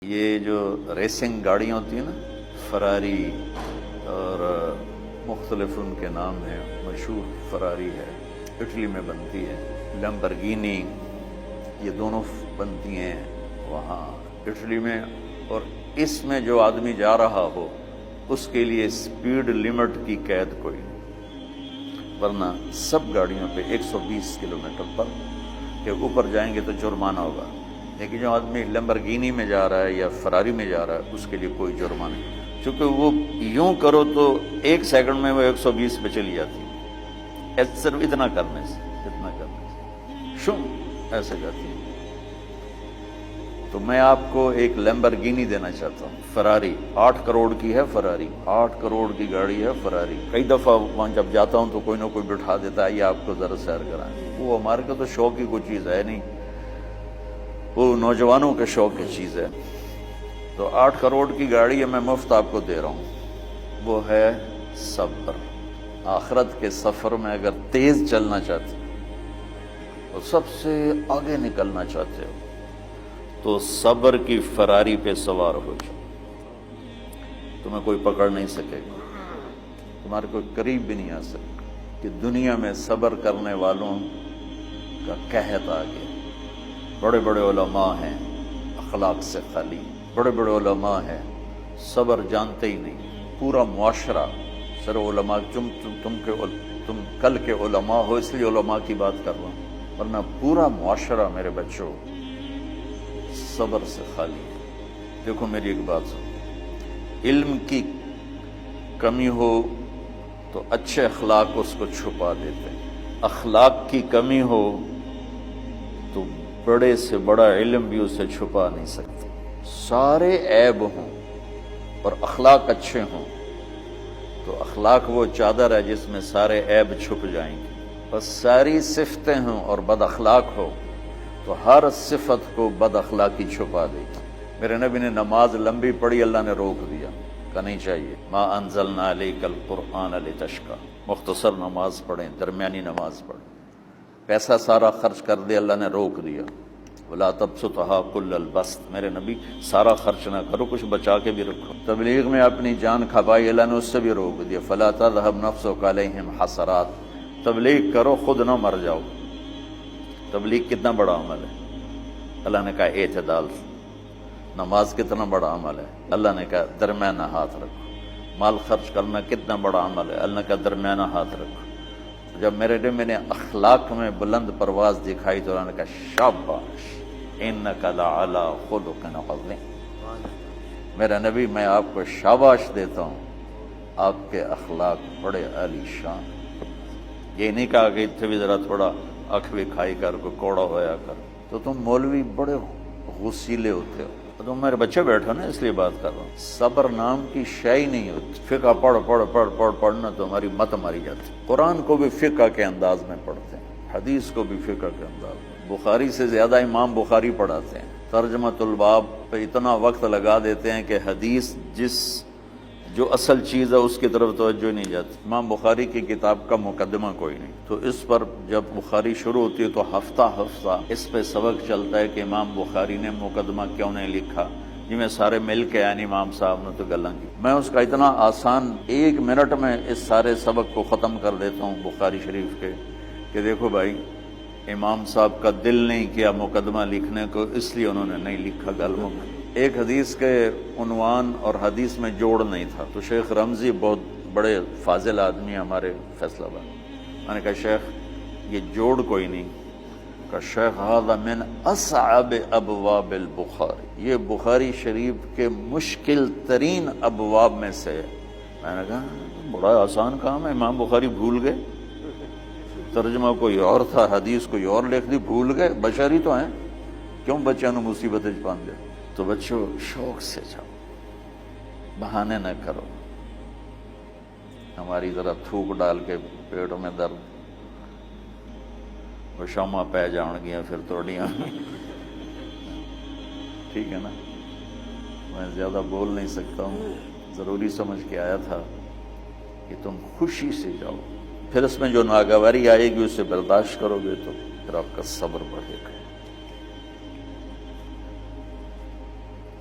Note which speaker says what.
Speaker 1: یہ جو ریسنگ گاڑیاں ہوتی ہیں نا، فراری اور مختلف ان کے نام ہیں، مشہور فراری ہے، اٹلی میں بنتی ہے، لمبرگینی، یہ دونوں بنتی ہیں وہاں اٹلی میں۔ اور اس میں جو آدمی جا رہا ہو اس کے لیے سپیڈ لمٹ کی قید کوئی نہیں، ورنہ سب گاڑیوں پہ 120 کلومیٹر پر کہ اوپر جائیں گے تو جرمانہ ہوگا، لیکن جو آدمی لمبرگینی میں جا رہا ہے یا فراری میں جا رہا ہے اس کے لیے کوئی جرمانہ نہیں، چونکہ وہ یوں کرو تو 1 سیکنڈ میں وہ 120 پہ چلی جاتی ہے، صرف اتنا کرنے سے شم ایسے جاتی ہے۔ تو میں آپ کو ایک لیمبرگینی دینا چاہتا ہوں، فراری 8 کروڑ کی ہے، فراری 8 کروڑ کی گاڑی ہے فراری۔ کئی دفعہ وہاں جب جاتا ہوں تو کوئی نہ کوئی بٹھا دیتا ہے، یہ آپ کو ذرا سیر کرائیں، وہ ہمارے کو تو شوق کی کوئی چیز ہے نہیں، وہ نوجوانوں کے شوق کی چیز ہے۔ تو 8 کروڑ کی گاڑی ہے، میں مفت آپ کو دے رہا ہوں، وہ ہے صبر۔ آخرت کے سفر میں اگر تیز چلنا چاہتے اور سب سے آگے نکلنا چاہتے ہو تو صبر کی فراری پہ سوار ہو جاؤ، تمہیں کوئی پکڑ نہیں سکے گا، تمہارے کوئی قریب بھی نہیں آ سکے کہ دنیا میں صبر کرنے والوں کا قحط آ گیا۔ بڑے بڑے علماء ہیں اخلاق سے خالی، بڑے بڑے علماء ہیں صبر جانتے ہی نہیں، پورا معاشرہ سر علماء، تم کل کے علماء ہو اس لیے علماء کی بات کر رہا ہوں، ورنہ پورا معاشرہ میرے بچوں صبر سے خالی ہے۔ دیکھو میری ایک بات سنو، علم کی کمی ہو تو اچھے اخلاق اس کو چھپا دیتے ہیں، اخلاق کی کمی ہو تو بڑے سے بڑا علم بھی اسے چھپا نہیں سکتے۔ سارے عیب ہوں اور اخلاق اچھے ہوں تو اخلاق وہ چادر ہے جس میں سارے عیب چھپ جائیں گے، بس ساری صفتیں ہوں اور بد اخلاق ہو تو ہر صفت کو بد اخلاقی چھپا دے گی۔ میرے نبی نے نماز لمبی پڑھی، اللہ نے روک دیا، کہ نہیں چاہیے، ما انزلنا علیک القرآن لتشقی، مختصر نماز پڑھیں، درمیانی نماز پڑھیں۔ پیسہ سارا خرچ کر دے، اللہ نے روک دیا، ولا تبسطها کل البسط، میرے نبی سارا خرچ نہ کرو، کچھ بچا کے بھی رکھو۔ تبلیغ میں اپنی جان کھپائی، اللہ نے اس سے بھی روک دیا، فلا تذهب نفسك علیہم حسرات، تبلیغ کرو خود نہ مر جاؤ۔ تبلیغ کتنا بڑا عمل ہے، اللہ نے کہا اعتدال۔ نماز کتنا بڑا عمل ہے، اللہ نے کہا درمیانہ ہاتھ رکھو۔ مال خرچ کرنا کتنا بڑا عمل ہے، اللہ نے کہا درمیانہ ہاتھ رکھو۔ جب میرے نے میں نے اخلاق میں بلند پرواز دکھائی تو اللہ نے کہا شاباش انک لعلی خلق عظیم، میرا نبی میں آپ کو شاباش دیتا ہوں، آپ کے اخلاق بڑے عالی شان۔ یہ نہیں کہا کہ اتنے بھی ذرا تھوڑا اکھ بھی کھائی کر کو کوڑا ہویا کر، تو تم مولوی بڑے غسیلے ہوتے ہو، تم میرے بچے بیٹھو نا اس لیے بات کر رہا ہوں۔ صبر نام کی شے ہی نہیں ہوتی، فقہ پڑھنا تو ہماری مت ماری جاتی۔ قرآن کو بھی فقہ کے انداز میں پڑھتے ہیں، حدیث کو بھی فقہ کے انداز میں، بخاری سے زیادہ امام بخاری پڑھاتے ہیں، ترجمۃ الباب پہ اتنا وقت لگا دیتے ہیں کہ حدیث جو اصل چیز ہے اس کی طرف توجہ نہیں جاتی۔ امام بخاری کی کتاب کا مقدمہ کوئی نہیں، تو اس پر جب بخاری شروع ہوتی ہے تو ہفتہ اس پہ سبق چلتا ہے کہ امام بخاری نے مقدمہ کیوں نہیں لکھا، جی میں سارے مل کے یعنی امام صاحب نے تو گلاں کی۔ میں اس کا اتنا آسان 1 منٹ میں اس سارے سبق کو ختم کر دیتا ہوں بخاری شریف کے، کہ دیکھو بھائی امام صاحب کا دل نہیں کیا مقدمہ لکھنے کو، اس لیے انہوں نے نہیں لکھا گلموں میں۔ ایک حدیث کے عنوان اور حدیث میں جوڑ نہیں تھا، تو شیخ رمزی بہت بڑے فاضل آدمی ہمارے فیصلہ آباد، میں نے کہا شیخ یہ جوڑ کوئی نہیں، کہ شیخ ھذا من اصعب ابواب البخاری، یہ بخاری شریف کے مشکل ترین ابواب میں سے ہے۔ میں نے کہا بڑا آسان کام ہے، امام بخاری بھول گئے، ترجمہ کوئی اور تھا، حدیث کوئی اور لکھ دی، بھول گئے، بشر ہی تو ہیں، کیوں بچوں نے مصیبت پان دے۔ تو بچوں شوق سے جاؤ، بہانے نہ کرو، ہماری ذرا تھوک ڈال کے پیٹ میں درد، وہ شامہ پہ جان گیا پھر توڑیاں، ٹھیک ہے نا، میں زیادہ بول نہیں سکتا ہوں، ضروری سمجھ کے آیا تھا کہ تم خوشی سے جاؤ، پھر اس میں جو ناگواری آئے گی اسے برداشت کرو گے تو پھر آپ کا صبر بڑھے گا۔